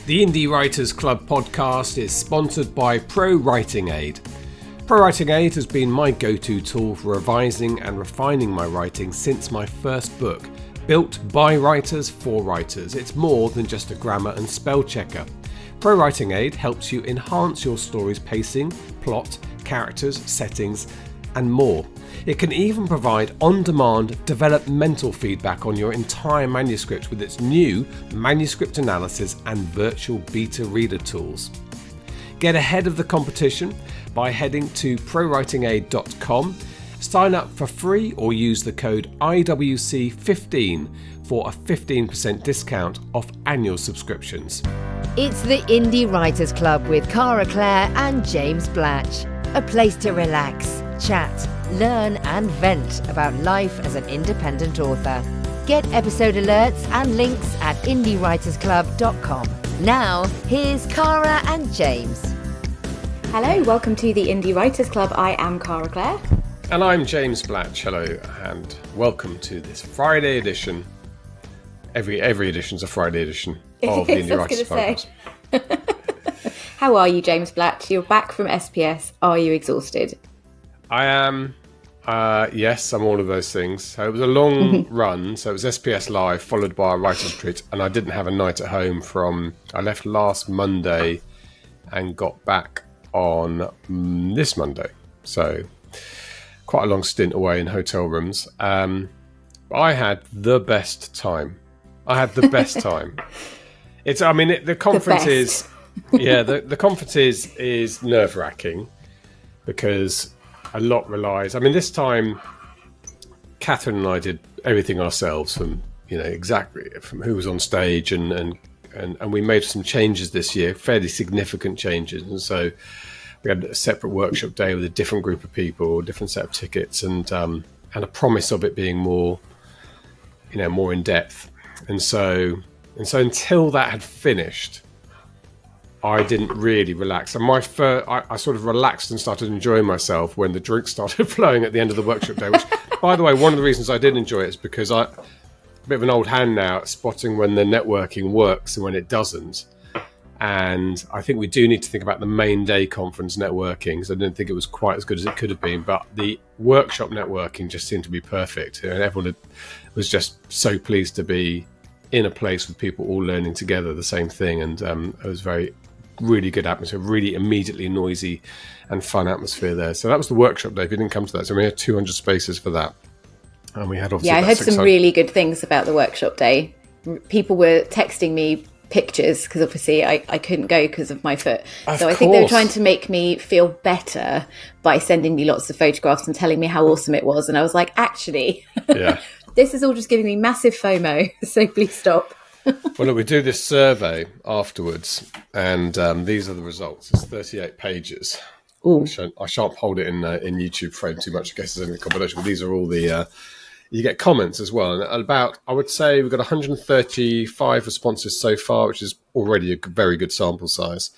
The Indie Writers Club podcast is sponsored by Pro Writing Aid. Pro Writing Aid has been my go-to tool for revising and refining my writing since my first book. Built by writers for writers, it's more than just a grammar and spell checker. Pro Writing Aid helps you enhance your story's pacing, plot, characters, settings, and more. It can even provide on-demand developmental feedback on your entire manuscript with its new manuscript analysis and virtual beta reader tools. Get ahead of the competition by heading to prowritingaid.com, sign up for free or use the code IWC15 for a 15% discount off annual subscriptions. It's the Indie Writers Club with Cara, Claire and James Blatch. A place to relax, chat, learn and vent about life as an independent author. Get episode alerts and links at indiewritersclub.com. Now, here's Cara and James. Hello, welcome to the Indie Writers Club. I am Cara Claire. And I'm James Blatch. Hello, and welcome to this Friday edition. Every edition's a Friday edition of the Indie Writers Podcast. How are you, James Blatch? You're back from SPS. Are you exhausted? I am. Yes, I'm all of those things. So it was a long run. So it was SPS Live, followed by a Writers Retreat. And I didn't have a night at home I left last Monday and got back on this Monday. So quite a long stint away in hotel rooms. But I had the best time. The conference is... Yeah, the conference is nerve-wracking because a lot relies... this time, Catherine and I did everything ourselves from who was on stage and we made some changes this year, fairly significant changes. And so we had a separate workshop day with a different group of people, a different set of tickets and a promise of it being more in depth. And so until that had finished, I didn't really relax. And I sort of relaxed and started enjoying myself when the drinks started flowing at the end of the workshop day, which, by the way, one of the reasons I did enjoy it is because I'm a bit of an old hand now at spotting when the networking works and when it doesn't. And I think we do need to think about the main day conference networking, because I didn't think it was quite as good as it could have been. But the workshop networking just seemed to be perfect. And everyone was just so pleased to be in a place with people all learning together the same thing. And it was really good atmosphere, really immediately noisy and fun atmosphere there. So that was the workshop day. If you didn't come to that, so we had 200 spaces for that. And we had obviously I heard some really good things about the workshop day. People were texting me pictures because obviously I couldn't go because of my foot. I think they were trying to make me feel better by sending me lots of photographs and telling me how awesome it was. And I was like, actually, this is all just giving me massive FOMO. So please stop. Well, look, we do this survey afterwards, and these are the results. It's 38 pages. I shan't hold it in YouTube frame too much in case there's any compilation, but these are all the... you get comments as well. And I would say we've got 135 responses so far, which is already a very good sample size.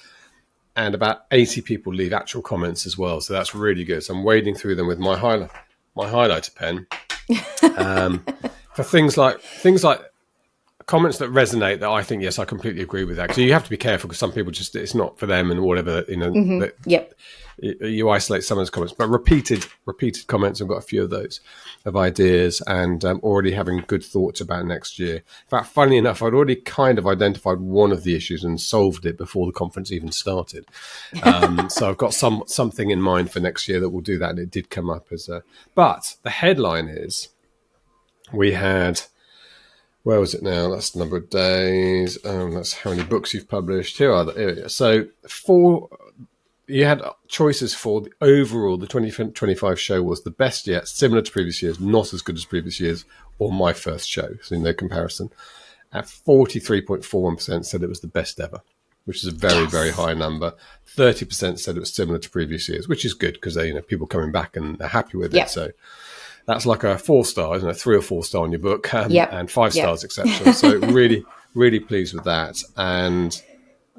And about 80 people leave actual comments as well. So that's really good. So I'm wading through them with my highlighter pen. For things like comments that resonate that I think, yes, I completely agree with that. So you have to be careful because some people just, it's not for them and whatever, Yep. You isolate some of those comments, but repeated comments, I've got a few of those, of ideas and already having good thoughts about next year. In fact, funnily enough, I'd already kind of identified one of the issues and solved it before the conference even started. So I've got something in mind for next year that will do that. And it did come up but the headline is, we had... Where was it now? That's the number of days. That's how many books you've published. Here it is. So you had choices for the overall, the 2025 show was the best yet, similar to previous years, not as good as previous years, or my first show, so no comparison. At 43.41% said it was the best ever, which is a very, very high number. 30% said it was similar to previous years, which is good because people coming back and they're happy with it. So that's like a 4-star, isn't it? 3 or 4-star on your book, and 5 stars exceptional. So really, really pleased with that. And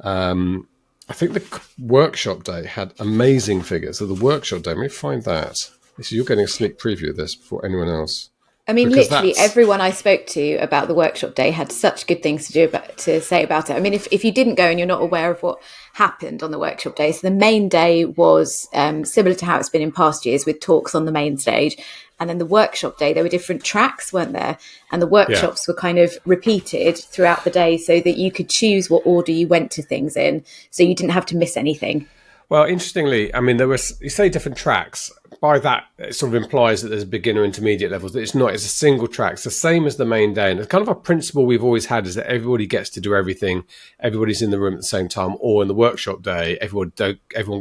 I think the workshop day had amazing figures. So the workshop day, let me find that. You're getting a sneak preview of this before anyone else I mean, literally everyone I spoke to about the workshop day had such good things to say about it. I mean, if you didn't go and you're not aware of what happened on the workshop day, so the main day was similar to how it's been in past years, with talks on the main stage. And then the workshop day, there were different tracks, weren't there? And the workshops were kind of repeated throughout the day so that you could choose what order you went to things in, so you didn't have to miss anything. Well, interestingly, I mean, you say different tracks. By that, it sort of implies that there's beginner, intermediate levels. That it's not. It's a single track. It's the same as the main day. And it's kind of a principle we've always had, is that everybody gets to do everything. Everybody's in the room at the same time. Or in the workshop day, everyone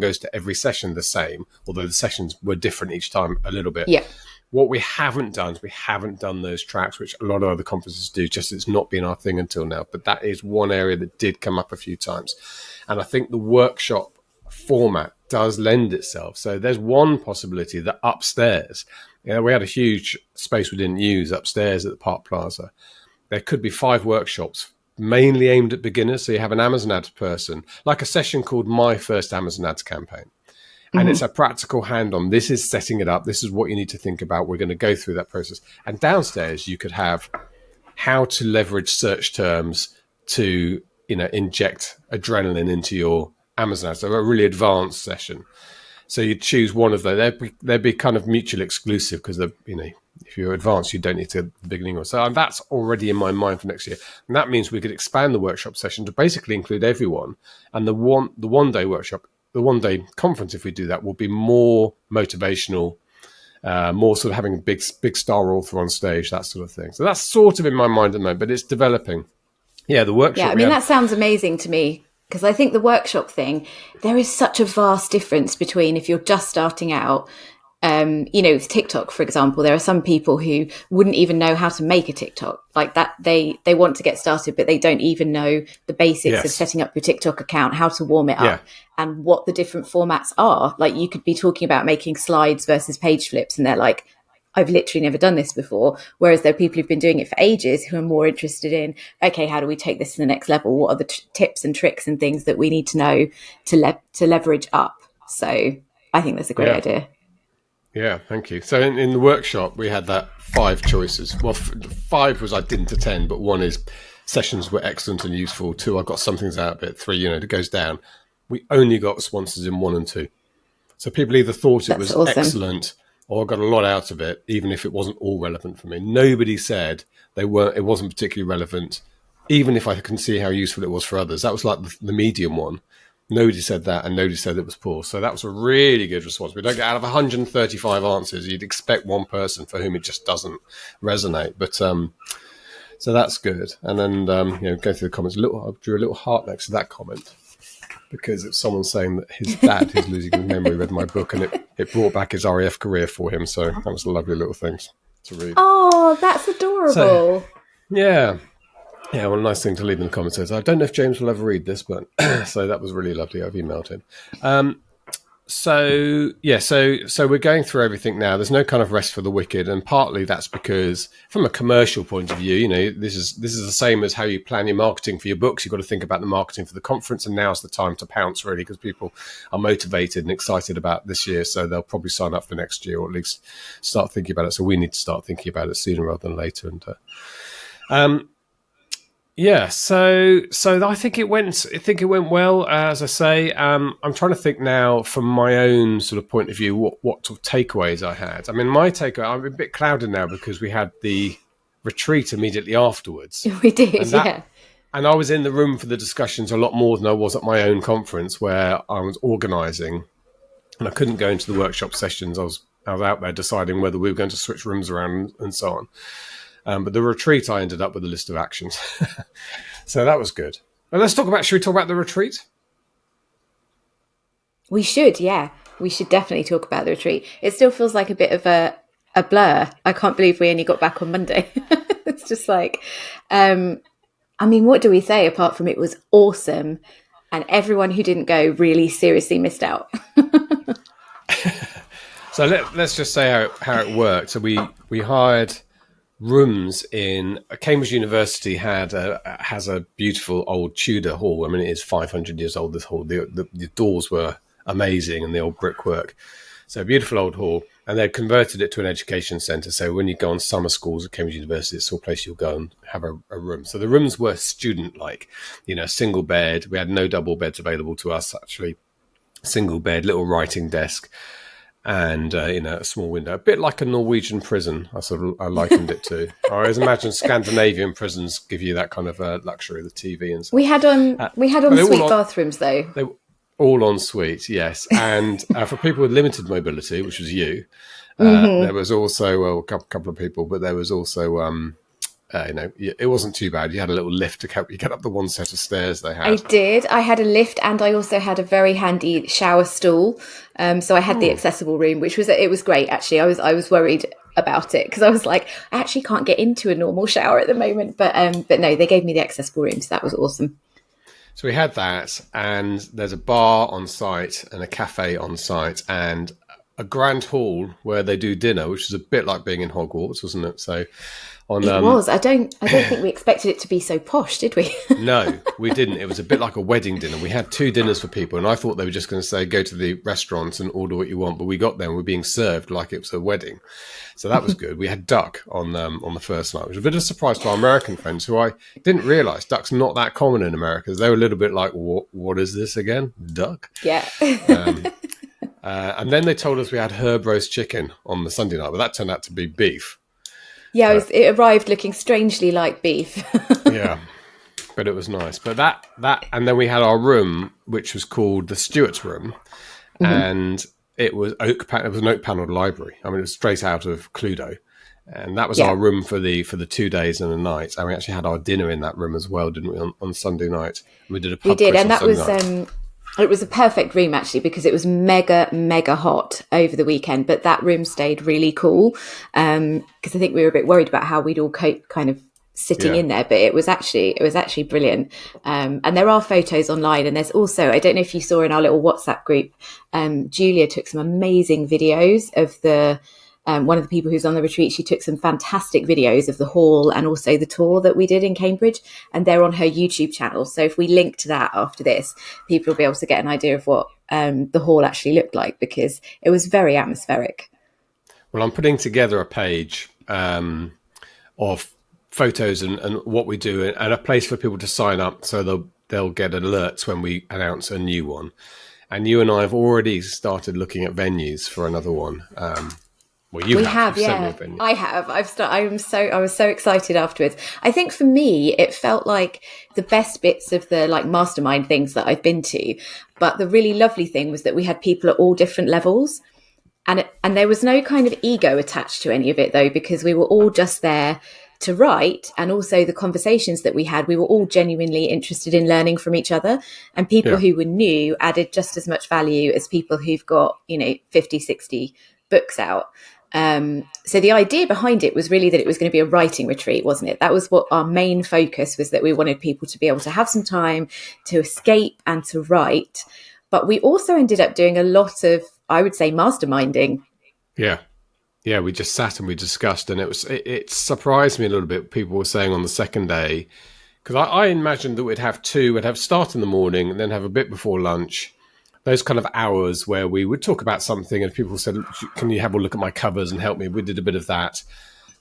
goes to every session the same, although the sessions were different each time a little bit. Yeah. What we haven't done is we haven't done those tracks, which a lot of other conferences do, just it's not been our thing until now. But that is one area that did come up a few times. And I think the workshop format does lend itself. So there's one possibility that upstairs, we had a huge space we didn't use upstairs at the Park Plaza. There could be 5 workshops, mainly aimed at beginners. So you have an Amazon ads person, like a session called My First Amazon Ads Campaign. And it's a practical hand-on. This is setting it up. This is what you need to think about. We're going to go through that process. And downstairs, you could have how to leverage search terms to, inject adrenaline into your Amazon ads. So a really advanced session. So you choose one of those. They'd be kind of mutually exclusive, because if you're advanced, you don't need to the beginning or so. And that's already in my mind for next year. And that means we could expand the workshop session to basically include everyone. And the one day workshop, the one day conference, if we do that, will be more motivational, more sort of having a big star author on stage, that sort of thing. So that's sort of in my mind at the moment, but it's developing. Yeah, the workshop. Yeah, I mean, that sounds amazing to me, because I think the workshop thing, there is such a vast difference between if you're just starting out. With TikTok, for example, there are some people who wouldn't even know how to make a TikTok like that. They want to get started, but they don't even know the basics of setting up your TikTok account, how to warm it up, and what the different formats are. Like, you could be talking about making slides versus page flips, and they're like, I've literally never done this before. Whereas there are people who've been doing it for ages who are more interested in, okay, how do we take this to the next level? What are the tips and tricks and things that we need to know to leverage up? So I think that's a great idea. Yeah, thank you. So in the workshop, we had that 5 choices. Well, 5 was I didn't attend, but 1 is sessions were excellent and useful. 2, I got some things out of it. 3, it goes down. We only got responses in 1 and 2. So people either thought it was awesome, excellent, or got a lot out of it, even if it wasn't all relevant for me. Nobody said it wasn't particularly relevant, even if I can see how useful it was for others. That was like the medium one. Nobody said that, and nobody said it was poor. So that was a really good response. We don't get out of 135 answers, you'd expect one person for whom it just doesn't resonate. But so that's good. And then go through the comments. I drew a little heart next to that comment, because it's someone saying that his dad, who's losing his memory, read my book, and it brought back his RAF career for him. So that was a lovely little thing to read. Oh, that's adorable. So, yeah. Yeah, well, a nice thing to leave in the comments is, I don't know if James will ever read this, but so that was really lovely. I've emailed him. So we're going through everything now. There's no kind of rest for the wicked, and partly that's because, from a commercial point of view, this is the same as how you plan your marketing for your books. You've got to think about the marketing for the conference, and now's the time to pounce, really, because people are motivated and excited about this year, so they'll probably sign up for next year, or at least start thinking about it. So we need to start thinking about it sooner rather than later. And yeah, so I think it went well. As I say, I'm trying to think now from my own sort of point of view what sort of takeaways I had. I mean, my takeaway, I'm a bit clouded now because we had the retreat immediately afterwards. We did, yeah. And I was in the room for the discussions a lot more than I was at my own conference, where I was organising, and I couldn't go into the workshop sessions. I was out there deciding whether we were going to switch rooms around and so on. But the retreat, I ended up with a list of actions. So that was good. And should we talk about the retreat? We should, yeah. We should definitely talk about the retreat. It still feels like a bit of a blur. I can't believe we only got back on Monday. It's just like, what do we say apart from it was awesome, and everyone who didn't go really seriously missed out. So let's just say how it worked. So we hired rooms in Cambridge University has a beautiful old Tudor hall. I mean, it is 500 years old, this hall. The doors were amazing, and the old brickwork. So a beautiful old hall. And they'd converted it to an education centre. So when you go on summer schools at Cambridge University, it's a place you'll go and have a room. So the rooms were student-like, single bed. We had no double beds available to us, actually. Single bed, little writing desk, and a small window, a bit like a Norwegian prison. I likened it to. I always imagine Scandinavian prisons give you that kind of luxury, the TV and stuff. We had on suite bathrooms though. They were all en suite, yes. And for people with limited mobility, which was you, there was also a couple of people, but there was also. It wasn't too bad. You had a little lift to help you get up the one set of stairs they had. I did. I had a lift, and I also had a very handy shower stool. So I had the accessible room, it was great. Actually, I was worried about it because I was like, I actually can't get into a normal shower at the moment. But no, they gave me the accessible room, so that was awesome. So we had that, and there's a bar on site and a cafe on site, and a grand hall where they do dinner, which is a bit like being in Hogwarts, wasn't it? So. It was. I don't think we expected it to be so posh, did we? No, we didn't. It was a bit like a wedding dinner. We had 2 dinners for people, and I thought they were just going to say, go to the restaurants and order what you want. But we got there and we were being served like it was a wedding. So that was good. We had duck on the first night, which was a bit of a surprise to our American friends, who I didn't realise duck's not that common in America. They were a little bit like, what is this again? Duck? Yeah. And then they told us we had herb roast chicken on the Sunday night, but that turned out to be beef. Yeah, it arrived looking strangely like beef. Yeah, but it was nice. But that, and then we had our room, which was called the Stewart's Room, and it was it was an oak panelled library. I mean, it was straight out of Cluedo, and that was our room for the 2 days and a night. And we actually had our dinner in that room as well, didn't we? On Sunday night, we did a pub. We did, quiz and that was. Night. It was a perfect room, actually, because it was mega, mega hot over the weekend. But that room stayed really cool because I think we were a bit worried about how we'd all cope kind of sitting in there. But it was actually brilliant. And there are photos online. And there's also, I don't know if you saw in our little WhatsApp group, Julia took some amazing videos of the one of the people who's on the retreat. She took some fantastic videos of the hall and also the tour that we did in Cambridge, and they're on her YouTube channel. So if we link to that after this, people will be able to get an idea of what the hall actually looked like, because it was very atmospheric. Well, I'm putting together a page of photos and what we do, and a place for people to sign up so they'll get alerts when we announce a new one. And you and I have already started looking at venues for another one. Well, we have, yeah. I have. I was so excited afterwards. I think for me, it felt like the best bits of the mastermind things that I've been to. But the really lovely thing was that we had people at all different levels, and there was no kind of ego attached to any of it, though, because we were all just there to write, and also the conversations that we had, we were all genuinely interested in learning from each other, and people who were new added just as much value as people who've got 50, 60 books out. So the idea behind it was really that it was going to be a writing retreat, wasn't it? That was what our main focus was, that we wanted people to be able to have some time to escape and to write. But we also ended up doing a lot of, I would say, masterminding. Yeah. Yeah, we just sat and we discussed, and it surprised me a little bit. People were saying on the second day, because I imagined that we'd have start in the morning and then have a bit before lunch, those kind of hours where we would talk about something and people said, can you have a look at my covers and help me? We did a bit of that.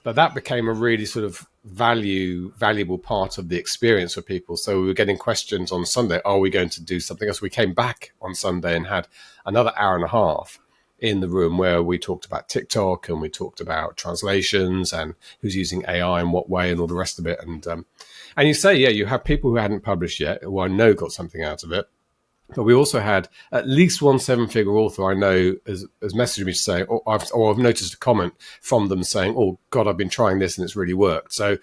But that became a really sort of valuable part of the experience for people. So we were getting questions on Sunday, are we going to do something else? We came back on Sunday and had another hour and a half in the room where we talked about TikTok and we talked about translations and who's using AI in what way and all the rest of it. And you say, you have people who hadn't published yet, who I know got something out of it. But we also had at least one 7-figure author I know has messaged me to say, I've noticed a comment from them saying, oh, God, I've been trying this and it's really worked. So,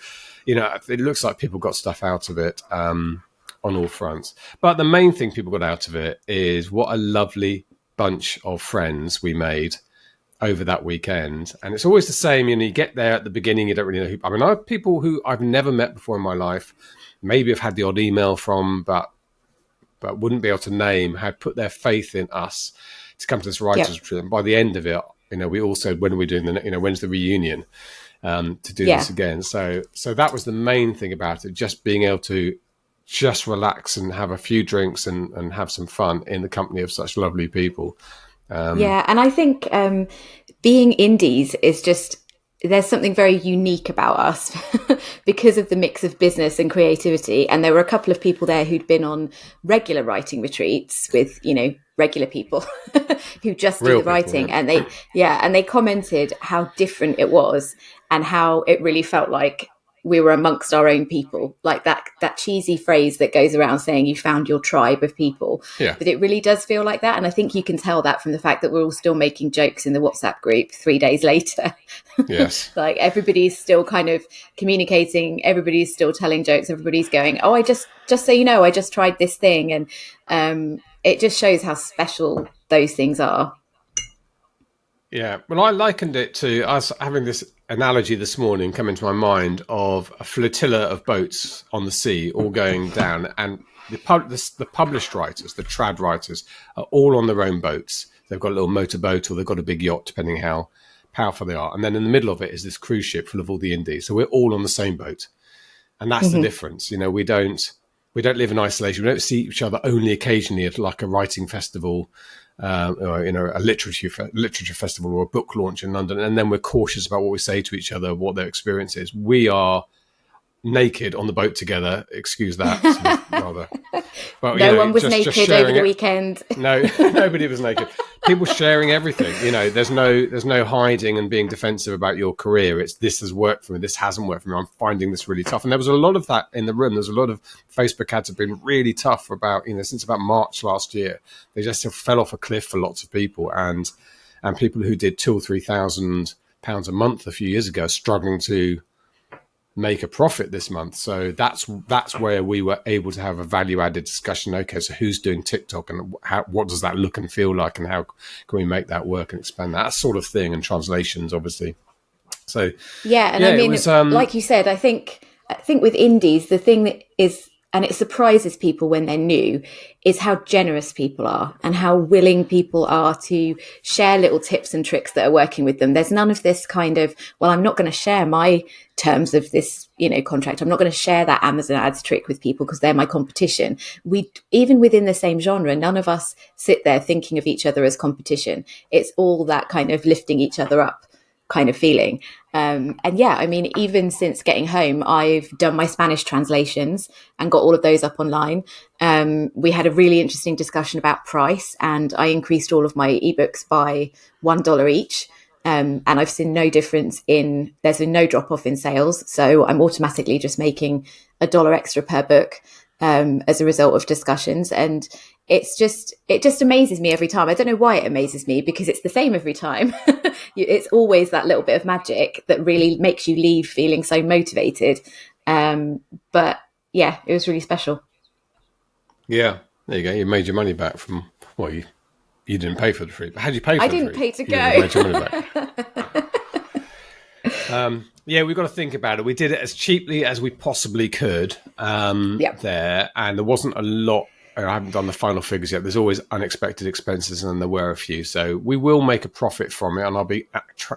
it looks like people got stuff out of it on all fronts. But the main thing people got out of it is what a lovely bunch of friends we made over that weekend. And it's always the same, you get there at the beginning, you don't really know who. I mean, I have people who I've never met before in my life, maybe have had the odd email from, but wouldn't be able to name, had put their faith in us to come to this writers retreat. And by the end of it, we all said, when are we doing when's the reunion to do this again? So that was the main thing about it, just being able to just relax and have a few drinks and have some fun in the company of such lovely people. Yeah, and I think being indies is just, there's something very unique about us because of the mix of business and creativity. And there were a couple of people there who'd been on regular writing retreats with, regular people who just do the writing. Yeah. And they commented how different it was and how it really felt like we were amongst our own people, like that cheesy phrase that goes around saying you found your tribe of people. Yeah. But it really does feel like that. And I think you can tell that from the fact that we're all still making jokes in the WhatsApp group 3 days later. Yes. Like everybody's still kind of communicating. Everybody's still telling jokes. Everybody's going, oh, I just so you know, I just tried this thing. And it just shows how special those things are. Yeah. Well, I likened it to us having this analogy this morning come into my mind of a flotilla of boats on the sea all going down, and the published writers, the trad writers, are all on their own boats. They've got a little motorboat or they've got a big yacht, depending how powerful they are. And then in the middle of it is this cruise ship full of all the indies. So we're all on the same boat. And that's the difference. We don't live in isolation. We don't see each other only occasionally at like a writing festival, or a literature festival or a book launch in London, and then we're cautious about what we say to each other, what their experience is. We are naked on the boat together. Excuse that, rather. But, no one was naked over the weekend. No, nobody was naked. People sharing everything. There's no hiding and being defensive about your career. It's, this has worked for me. This hasn't worked for me. I'm finding this really tough. And there was a lot of that in the room. There's a lot of Facebook ads have been really tough for about, since about March last year. They just fell off a cliff for lots of people, and people who did £2,000 or £3,000 a month a few years ago struggling to make a profit this month. So that's where we were able to have a value-added discussion. Okay, so who's doing TikTok and what does that look and feel like, and how can we make that work and expand that sort of thing, and translations, obviously. So I mean, was, like you said, I think with indies, the thing that is, and it surprises people when they're new, is how generous people are and how willing people are to share little tips and tricks that are working with them. There's none of this kind of, well, I'm not going to share my terms of this, contract. I'm not going to share that Amazon ads trick with people because they're my competition. Even within the same genre, none of us sit there thinking of each other as competition. It's all that kind of lifting each other up kind of feeling. Even since getting home, I've done my Spanish translations and got all of those up online. We had a really interesting discussion about price, and I increased all of my ebooks by $1 each. And I've seen no difference there's been no drop off in sales. So I'm automatically just making $1 extra per book as a result of discussions. And it just amazes me every time. I don't know why it amazes me, because it's the same every time. It's always that little bit of magic that really makes you leave feeling so motivated. But yeah, it was really special. Yeah, there you go. You made your money back from, well, you didn't pay for the free, but how did you pay for I the free? didn't pay to You go. made your money back. Yeah, we've got to think about it. We did it as cheaply as we possibly could there, and there wasn't a lot. I haven't done the final figures yet. There's always unexpected expenses, and there were a few. So we will make a profit from it, and I'll be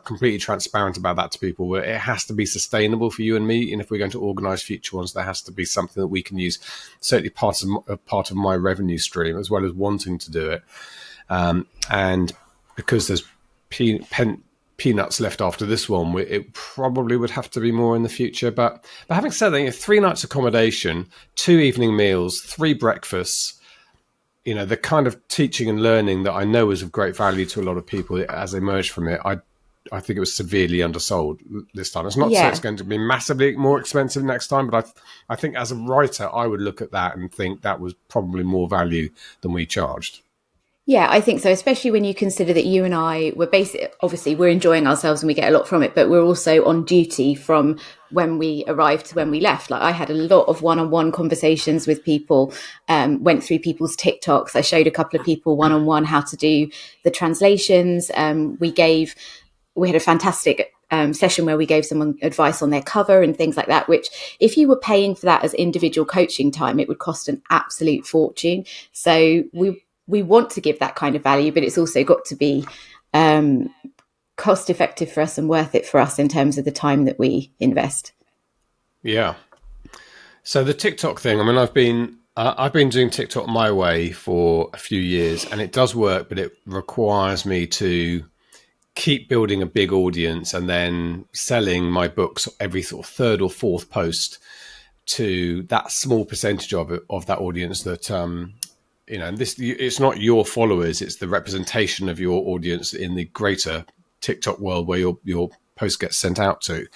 completely transparent about that to people. Where it has to be sustainable for you and me, and if we're going to organise future ones, there has to be something that we can use. Certainly part of my revenue stream, as well as wanting to do it. And because there's peanuts left after this one, it probably would have to be more in the future. But having said that, 3 nights accommodation, 2 evening meals, 3 breakfasts, the kind of teaching and learning that I know is of great value to a lot of people as they emerge from it, I think it was severely undersold this time. It's not to say it's going to be massively more expensive next time, but I think as a writer, I would look at that and think that was probably more value than we charged. Yeah, I think so, especially when you consider that you and I were obviously we're enjoying ourselves and we get a lot from it, but we're also on duty from when we arrived to when we left. Like I had a lot of one-on-one conversations with people, went through people's TikToks. I showed a couple of people one-on-one how to do the translations. We had a fantastic session where we gave someone advice on their cover and things like that, which if you were paying for that as individual coaching time, it would cost an absolute fortune. So we want to give that kind of value, but it's also got to be cost effective for us and worth it for us in terms of the time that we invest. Yeah. So the TikTok thing, I mean, I've been I've been doing TikTok my way for a few years, and it does work, but it requires me to keep building a big audience and then selling my books every sort of third or fourth post to that small percentage of that audience that and this, it's not your followers, it's the representation of your audience in the greater TikTok world where your post gets sent out to.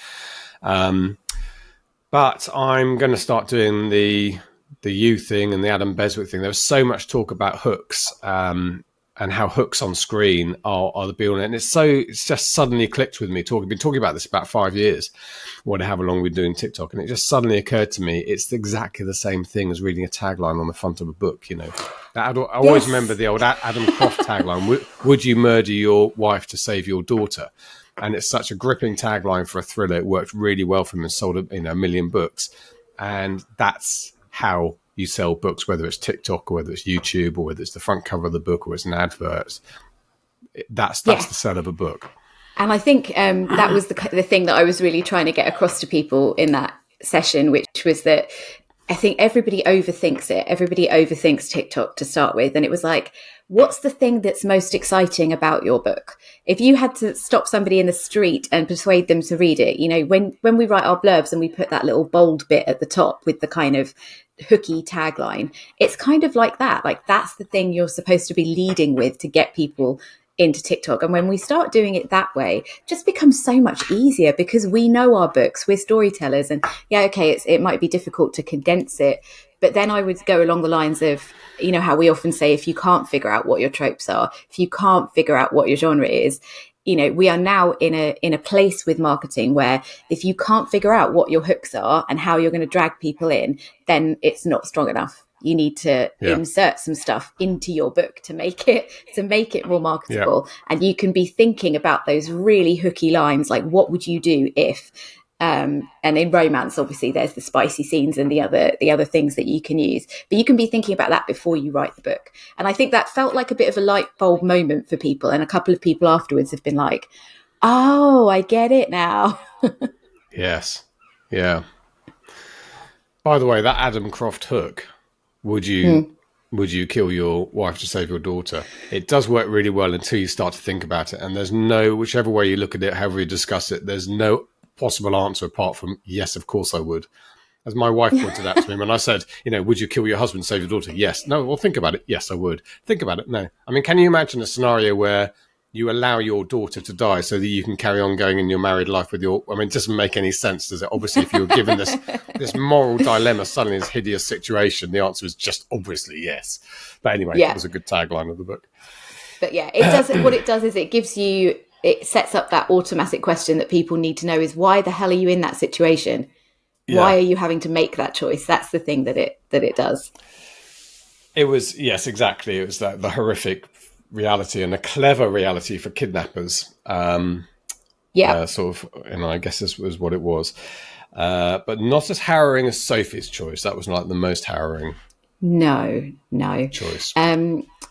But I'm going to start doing the you thing and the Adam Beswick thing. There was so much talk about hooks and how hooks on screen are the be all, and it's just suddenly clicked with me. Been talking about this about 5 years, however long we've been doing TikTok, and it just suddenly occurred to me it's exactly the same thing as reading a tagline on the front of a book. I always remember the old Adam Croft tagline: "Would you murder your wife to save your daughter?" And it's such a gripping tagline for a thriller. It worked really well for him and sold a million books, and that's how you sell books, whether it's TikTok or whether it's YouTube or whether it's the front cover of the book or it's an advert. That's the sell of a book. And I think that was the thing that I was really trying to get across to people in that session, which was that I think everybody overthinks it. Everybody overthinks TikTok to start with. And it was like, what's the thing that's most exciting about your book? If you had to stop somebody in the street and persuade them to read it, when we write our blurbs and we put that little bold bit at the top with the kind of hooky tagline, it's kind of like that. Like, that's the thing you're supposed to be leading with to get people into TikTok. And when we start doing it that way, it just becomes so much easier because we know our books, we're storytellers, and it might be difficult to condense it. But then I would go along the lines of, how we often say, if you can't figure out what your tropes are, if you can't figure out what your genre is, we are now in a place with marketing where if you can't figure out what your hooks are and how you're going to drag people in, then it's not strong enough. You need to insert some stuff into your book to make it more marketable. Yeah. And you can be thinking about those really hooky lines, like what would you do if, and in romance, obviously there's the spicy scenes and the other things that you can use, but you can be thinking about that before you write the book. And I think that felt like a bit of a light bulb moment for people. And a couple of people afterwards have been like, oh, I get it now. Yes. Yeah. By the way, that Adam Croft hook, would you kill your wife to save your daughter? It does work really well until you start to think about it. And there's whichever way you look at it, however you discuss it, there's no possible answer apart from, yes, of course I would. As my wife pointed out to me when I said, would you kill your husband to save your daughter? Yes. No, well, think about it. Yes, I would. Think about it. No. I mean, can you imagine a scenario where you allow your daughter to die so that you can carry on going in your married life with it doesn't make any sense, does it? Obviously, if you were given this moral dilemma, suddenly this hideous situation, the answer is just obviously yes. But anyway, It was a good tagline of the book. But yeah, it does. What it does is it sets up that automatic question that people need to know is, why the hell are you in that situation? Yeah. Why are you having to make that choice? That's the thing that it does. It was, yes, exactly. It was the horrific reality and a clever reality for kidnappers. I guess this was what it was. But not as harrowing as Sophie's Choice. That was like the most harrowing. No choice.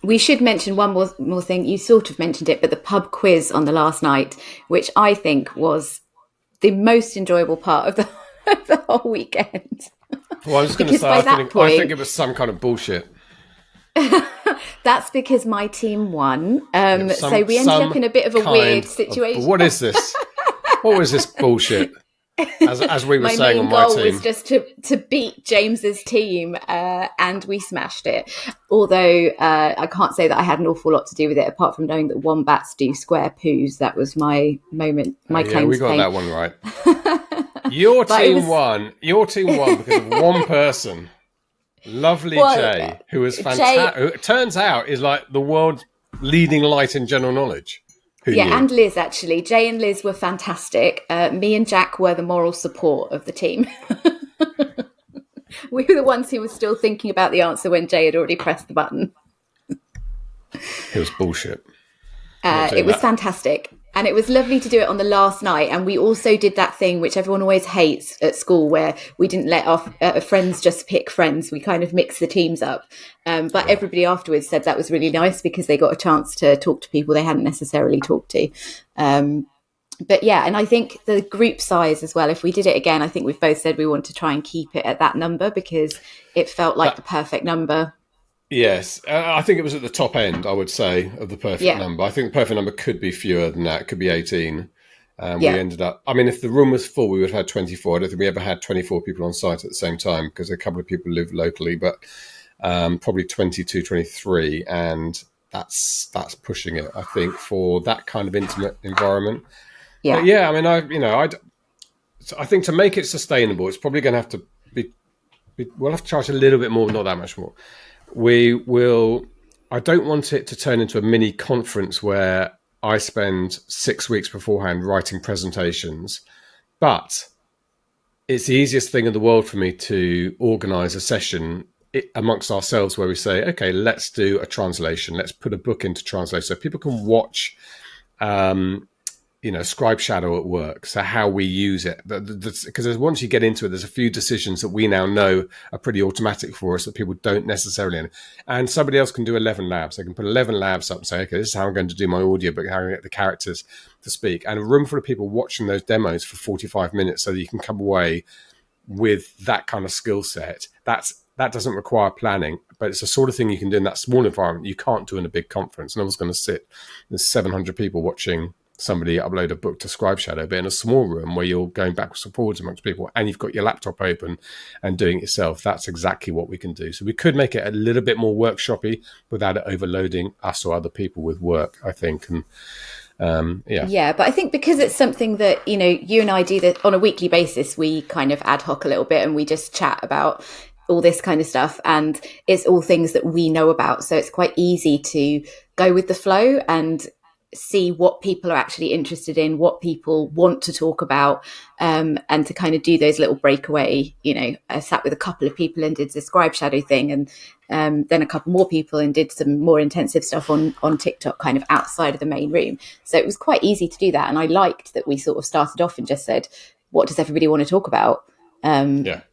We should mention one more thing. You sort of mentioned it, but the pub quiz on the last night, which I think was the most enjoyable part of the whole weekend. Well, I was going to say, I think it was some kind of bullshit. That's because my team won. So we ended up in a bit of a weird situation. What is this? What was this bullshit? As we were saying on my team. My main goal was just to beat James's team, and we smashed it. Although I can't say that I had an awful lot to do with it, apart from knowing that wombats do square poos. That was my moment, my claim to fame. Yeah, we got that one right. Your team won because of one person. Lovely Jay, who is fantastic. Who it turns out is like the world's leading light in general knowledge. And Liz, actually. Jay and Liz were fantastic. Me and Jack were the moral support of the team. We were the ones who were still thinking about the answer when Jay had already pressed the button. It was bullshit. It was fantastic. And it was lovely to do it on the last night. And we also did that thing which everyone always hates at school, where we didn't let our friends just pick friends. We kind of mixed the teams up. But everybody afterwards said that was really nice because they got a chance to talk to people they hadn't necessarily talked to. But yeah, and I think the group size as well, if we did it again, I think we've both said we want to try and keep it at that number because it felt like the perfect number. Yes, I think it was at the top end, I would say, of the perfect Yeah. number. I think the perfect number could be fewer than that. It could be 18. We Yeah. ended up, I mean, if the room was full, we would have had 24. I don't think we ever had 24 people on site at the same time because a couple of people live locally, but probably 22, 23. And that's pushing it, I think, for that kind of intimate environment. Yeah. But yeah, I mean, I think to make it sustainable, it's probably going to have to we'll have to charge a little bit more, not that much more. I don't want it to turn into a mini conference where I spend 6 weeks beforehand writing presentations, but it's the easiest thing in the world for me to organize a session amongst ourselves where we say, okay, let's do a translation. Let's put a book into translation so people can watch, Scribe Shadow at work. So how we use it, because once you get into it, there's a few decisions that we now know are pretty automatic for us that people don't necessarily know. And somebody else can do 11 labs. They can put 11 labs up and say, okay, this is how I'm going to do my audio, but how I get the characters to speak. And a room full of people watching those demos for 45 minutes so that you can come away with that kind of skill set. That doesn't require planning, but it's the sort of thing you can do in that small environment you can't do in a big conference. No one's going to sit. There's 700 people watching somebody upload a book to Scribe Shadow, but in a small room where you're going backwards and forwards amongst people and you've got your laptop open and doing it yourself, that's exactly what we can do. So we could make it a little bit more workshoppy without it overloading us or other people with work, I think. And Yeah, but I think because it's something that, you and I do that on a weekly basis, we kind of ad hoc a little bit and we just chat about all this kind of stuff, and it's all things that we know about. So it's quite easy to go with the flow and see what people are actually interested in, what people want to talk about, and to kind of do those little breakaway, I sat with a couple of people and did the Scribe Shadow thing, and then a couple more people and did some more intensive stuff on TikTok kind of outside of the main room. So it was quite easy to do that. And I liked that we sort of started off and just said, what does everybody want to talk about?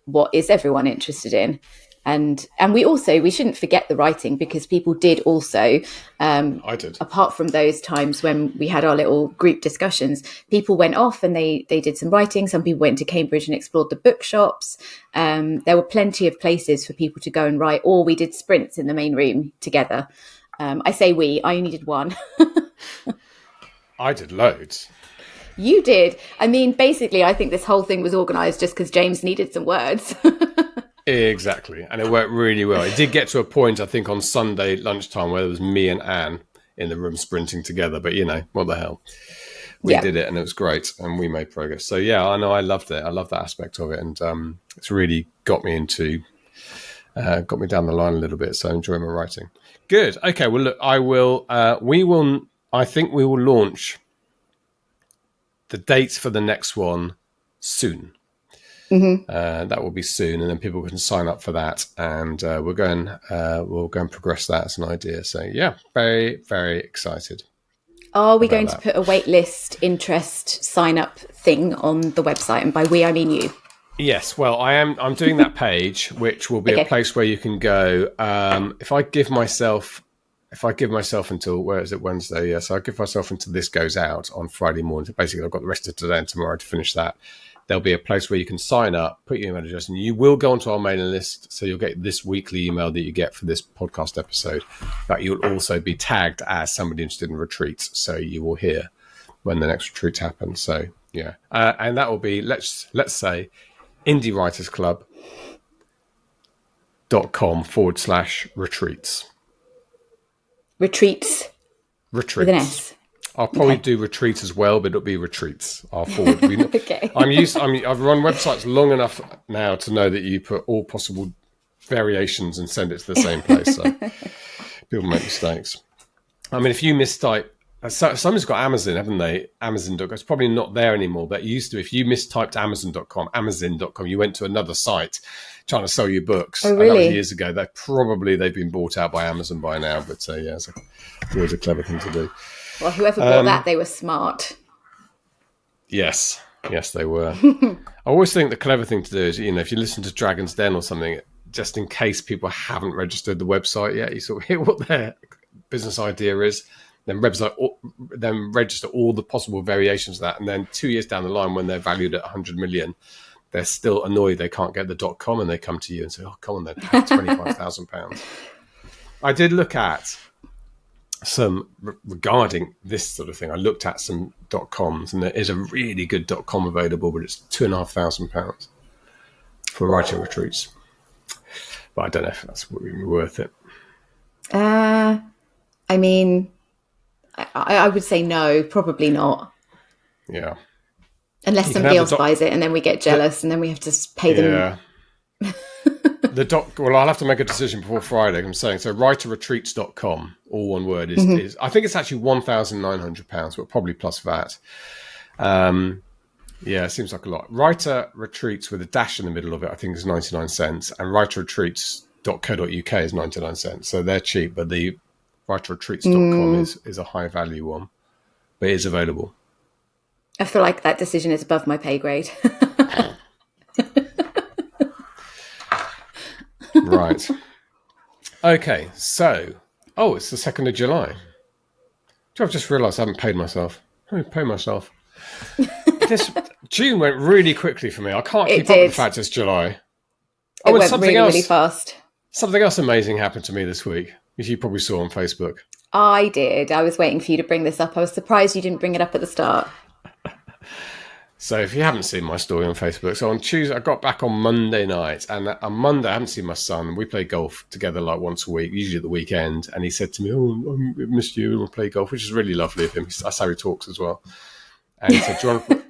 What is everyone interested in? And we shouldn't forget the writing, because people did also, I did. Apart from those times when we had our little group discussions, people went off and they did some writing. Some people went to Cambridge and explored the bookshops. There were plenty of places for people to go and write, or we did sprints in the main room together. I say I only did one. I did loads. You did. I mean, basically, I think this whole thing was organised just because James needed some words. Exactly. And it worked really well. It did get to a point, I think, on Sunday lunchtime where there was me and Anne in the room sprinting together. But, what the hell? We did it and it was great and we made progress. So, yeah, I know I loved it. I love that aspect of it. And it's really got me down the line a little bit. So I enjoy my writing. Good. Okay. Well, look, I think we will launch the dates for the next one soon. Mm-hmm. That will be soon, and then people can sign up for that, and we'll go and progress that as an idea. So yeah, very, very excited. Are we going to put a waitlist interest sign up thing on the website? And by we, I mean you. Yes, well, I'm doing that page, which will be a place where you can go. If I give myself until, where is it, Wednesday? Yeah, so I give myself until this goes out on Friday morning. Basically, I've got the rest of today and tomorrow to finish that. There'll be a place where you can sign up, put your email address, and you will go onto our mailing list. So you'll get this weekly email that you get for this podcast episode. But you'll also be tagged as somebody interested in retreats. So you will hear when the next retreat happens. So yeah, and that will be, let's say, indiewritersclub.com/retreats. Retreats. With an S. I'll probably do retreats as well, but it'll be retreats. I'll forward. Okay. I've run websites long enough now to know that you put all possible variations and send it to the same place. So people make mistakes. I mean, if you mistype, someone's got Amazon, haven't they? Amazon.com. It's probably not there anymore, but it used to. If you mistyped Amazon.com, you went to another site trying to sell you books. Oh, really? That was years ago. They've been bought out by Amazon by now. But yeah, it's always a clever thing to do. Well, whoever bought that, they were smart. Yes, they were. I always think the clever thing to do is, if you listen to Dragon's Den or something, just in case people haven't registered the website yet, you sort of hear what their business idea is. then register all the possible variations of that. And then 2 years down the line, when they're valued at 100 million, they're still annoyed they can't get the .com, and they come to you and say, oh, come on then, £25,000. I did look at some regarding this sort of thing. I looked at some .coms, and there is a really good .com available, but it's £2,500 for writing retreats. But I don't know if that's really worth it. I mean, I would say no, probably not. Yeah. Unless somebody else buys it, and then we get jealous, and then we have to pay them. Yeah. Well, I'll have to make a decision before Friday. I'm saying so. Writerretreats.com, all one word, is I think it's actually £1,900, but probably plus VAT. Yeah, it seems like a lot. Writer Retreats with a dash in the middle of it, I think, is 99 cents, and writerretreats.co.uk is 99 cents. So they're cheap, but the writerretreats.com is a high value one, but it is available. I feel like that decision is above my pay grade. Right. Okay, so, it's the 2nd of July. I've just realised I haven't paid myself. I haven't paid myself. June went really quickly for me. I can't keep up with the fact it's July. It went really fast. Something else amazing happened to me this week, which you probably saw on Facebook. I did. I was waiting for you to bring this up. I was surprised you didn't bring it up at the start. So if you haven't seen my story on Facebook, so on Tuesday, I got back on Monday night, and on Monday I haven't seen my son. We play golf together like once a week, usually at the weekend, and he said to me, I missed you, and we'll play golf, which is really lovely of him. That's how he talks as well. And he said,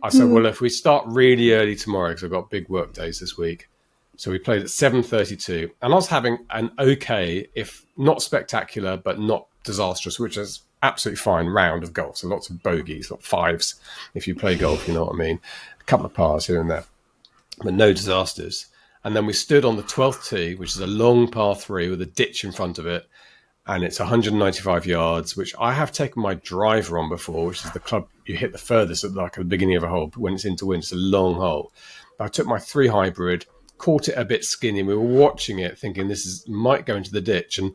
I said, well, if we start really early tomorrow, because I've got big work days this week. So we played at 7:32, and I was having an okay, if not spectacular, but not disastrous, which is absolutely fine round of golf. So lots of bogeys, lot of fives. If you play golf, you know what I mean. A couple of pars here and there, but no disasters. And then we stood on the 12th tee, which is a long par 3 with a ditch in front of it. And it's 195 yards, which I have taken my driver on before, which is the club you hit the furthest at the beginning of a hole. But when it's into wind, it's a long hole. But I took my 3 hybrid, caught it a bit skinny. We were watching it thinking might go into the ditch. And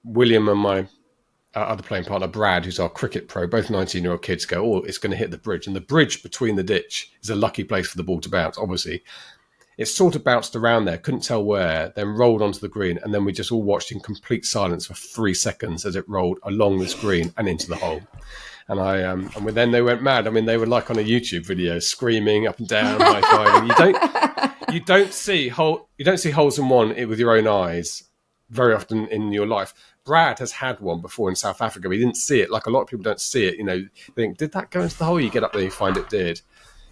William and my other playing partner, Brad, who's our cricket pro, both 19-year-old kids, go, it's going to hit the bridge. And the bridge between the ditch is a lucky place for the ball to bounce, obviously. It sort of bounced around there, couldn't tell where, then rolled onto the green. And then we just all watched in complete silence for 3 seconds as it rolled along this green and into the hole. And then they went mad. I mean, they were like on a YouTube video, screaming up and down, high-fiving. You don't see holes in one with your own eyes very often in your life. Brad has had one before in South Africa, but he didn't see it. Like a lot of people don't see it. They think, did that go into the hole? You get up there, you find it did.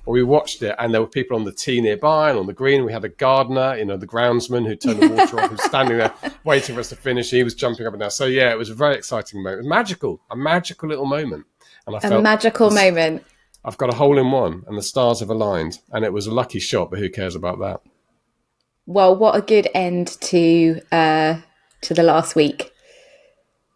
But we watched it, and there were people on the tee nearby and on the green. We had a gardener, the groundsman who turned the water off, who was standing there waiting for us to finish. He was jumping up and down. So yeah, it was a very exciting moment. It was a magical little moment. And I felt a magical moment. I've got a hole in one, and the stars have aligned, and it was a lucky shot. But who cares about that? Well, what a good end to the last week.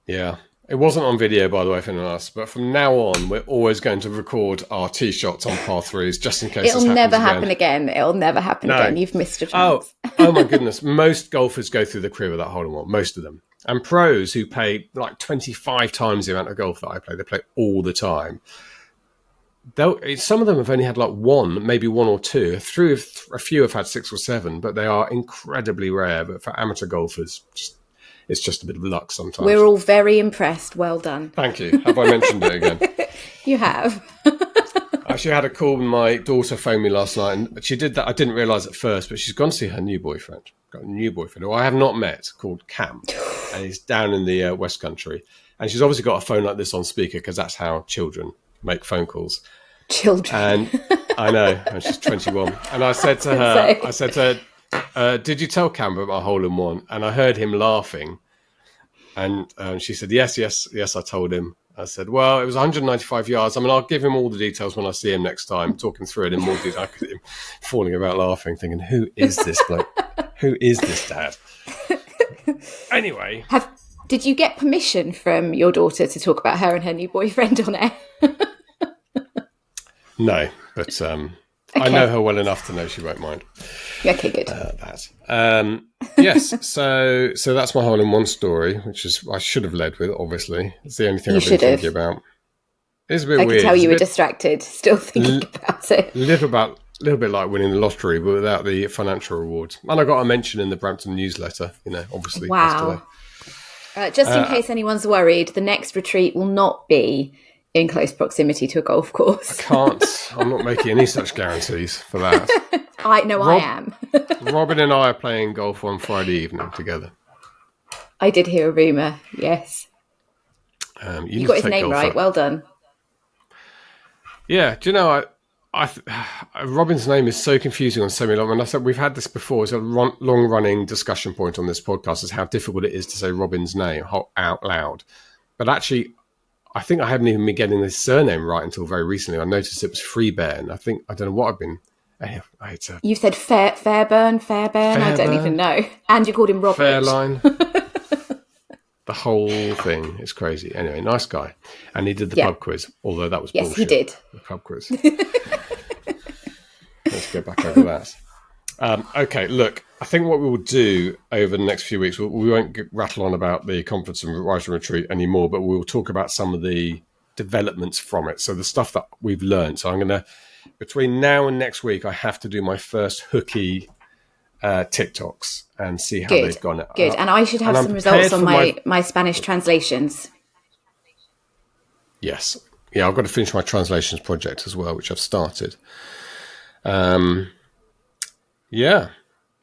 Yeah. It wasn't on video, by the way, for anyone else, but from now on, we're always going to record our tee shots on par 3s, just in case It'll never happen again. It'll never happen again. You've missed a chance. Oh my goodness. Most golfers go through the career with that hole in one, most of them. And pros who play like 25 times the amount of golf that I play, they play all the time. Some of them have only had like one, maybe 1 or 2. A few have had 6 or 7, but they are incredibly rare. But for amateur golfers, it's just a bit of luck sometimes. We're all very impressed. Well done. Thank you. Have I mentioned it again? You have. I actually had a call when my daughter phoned me last night, and she did that. I didn't realise at first, but she's gone to see her new boyfriend. Got a new boyfriend who I have not met, called Cam, and he's down in the West Country. And she's obviously got a phone like this on speaker because that's how children make phone calls. Children. And I know, and she's 21. And I said to her, did you tell Cam about my hole in one? And I heard him laughing. And she said, yes, I told him. I said, well, it was 195 yards. I mean, I'll give him all the details when I see him next time, talking through it in more detail. I could see him falling about laughing, thinking, who is this bloke? Who is this dad? Anyway. Did you get permission from your daughter to talk about her and her new boyfriend on air? No, but I know her well enough to know she won't mind. Okay, good. Yes, so that's my hole-in-one story, which is I should have led with, obviously. It's the only thing I've been thinking about. It's a bit weird. I can tell you were distracted, still thinking about it. A little bit like winning the lottery, but without the financial rewards. And I got a mention in the Brampton newsletter, obviously. Wow. Just in case anyone's worried, the next retreat will not be in close proximity to a golf course. I'm not making any such guarantees for that. I am. Robin and I are playing golf on Friday evening together. I did hear a rumour, yes. You got his name right, well done. Yeah, do you know, Robin's name is so confusing on so many levels. And I said we've had this before. It's a long-running discussion point on this podcast is how difficult it is to say Robin's name out loud. But actually, I think I hadn't even been getting this surname right until very recently. I noticed it was Freeburn. I don't know what I've been. You said Fairburn. I don't even know. And you called him Robert. Fairline. The whole thing is crazy. Anyway, nice guy. And he did the pub quiz, although that was bullshit. Yes, he did. The pub quiz. Let's go back over that. Okay, look, I think what we will do over the next few weeks, we won't rattle on about the conference and writing retreat anymore, but we'll talk about some of the developments from it. So the stuff that we've learned. So I'm going to, between now and next week, I have to do my first hooky TikToks and see how they've gone. Good, and I should have some results on my Spanish translations. Yes. Yeah, I've got to finish my translations project as well, which I've started. Yeah.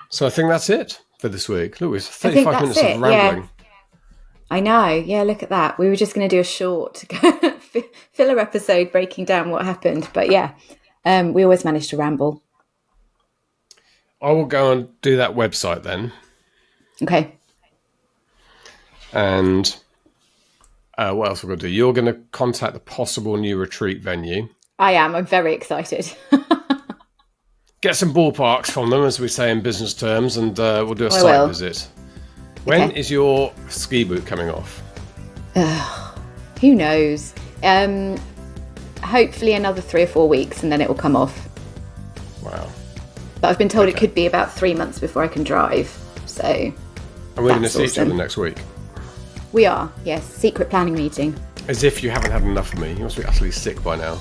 So I think that's it for this week. Look, it's 35 minutes of rambling. Yeah. I know. Yeah, look at that. We were just going to do a short filler episode breaking down what happened. But yeah, we always manage to ramble. I will go and do that website then. Okay. And what else we're going to do? You're going to contact the possible new retreat venue. I am. I'm very excited. Get some ballparks from them, as we say in business terms, and we'll do a site visit. When is your ski boot coming off? Who knows? Hopefully another 3 or 4 weeks, and then it will come off. Wow. But I've been told it could be about 3 months before I can drive. So. And we're going to see each other next week. We are, yes. Secret planning meeting. As if you haven't had enough of me. You must be utterly sick by now.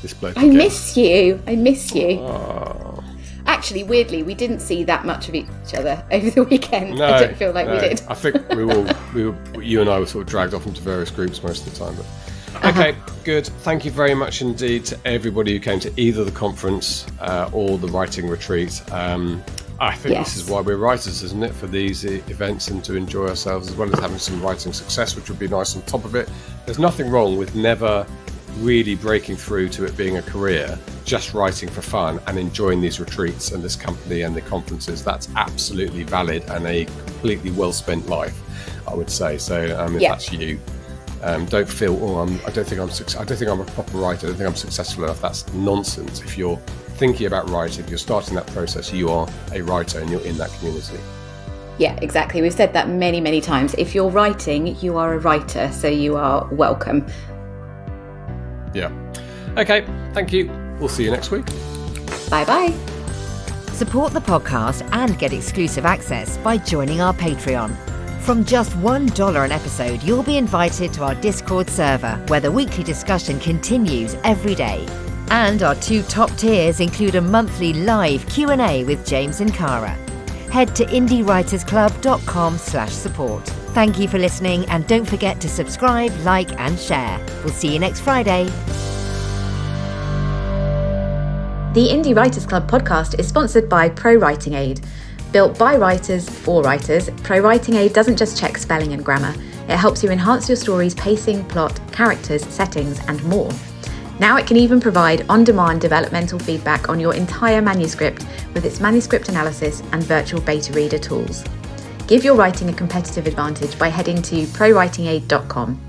This bloke. I miss you. Oh. Actually, weirdly, we didn't see that much of each other over the weekend. No, I don't feel like we did. I think you and I were sort of dragged off into various groups most of the time. But okay, good. Thank you very much indeed to everybody who came to either the conference or the writing retreat. I think this is why we're writers, isn't it? For these events and to enjoy ourselves as well as having some writing success, which would be nice on top of it. There's nothing wrong with never really breaking through to it being a career, just writing for fun and enjoying these retreats and this company and the conferences. That's absolutely valid and a completely well spent life, I would say. So if that's you, don't feel I don't think I'm a proper writer, I don't think I'm successful enough. That's nonsense. If you're thinking about writing, if you're starting that process, you are a writer and you're in that community. Yeah, exactly. We've said that many, many times. If you're writing, you are a writer, so you are welcome. Yeah. Okay, thank you. We'll see you next week. Bye-bye. Support the podcast and get exclusive access by joining our Patreon. From just $1 an episode, you'll be invited to our Discord server, where the weekly discussion continues every day. And our 2 top tiers include a monthly live Q&A with James and Cara. Head to indiewritersclub.com/support. Thank you for listening, and don't forget to subscribe, like, and share. We'll see you next Friday. The Indie Writers Club podcast is sponsored by Pro Writing Aid. Built by writers for writers, Pro Writing Aid doesn't just check spelling and grammar. It helps you enhance your story's pacing, plot, characters, settings, and more. Now it can even provide on-demand developmental feedback on your entire manuscript with its manuscript analysis and virtual beta reader tools. Give your writing a competitive advantage by heading to prowritingaid.com.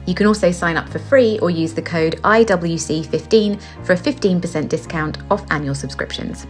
You can also sign up for free or use the code IWC15 for a 15% discount off annual subscriptions.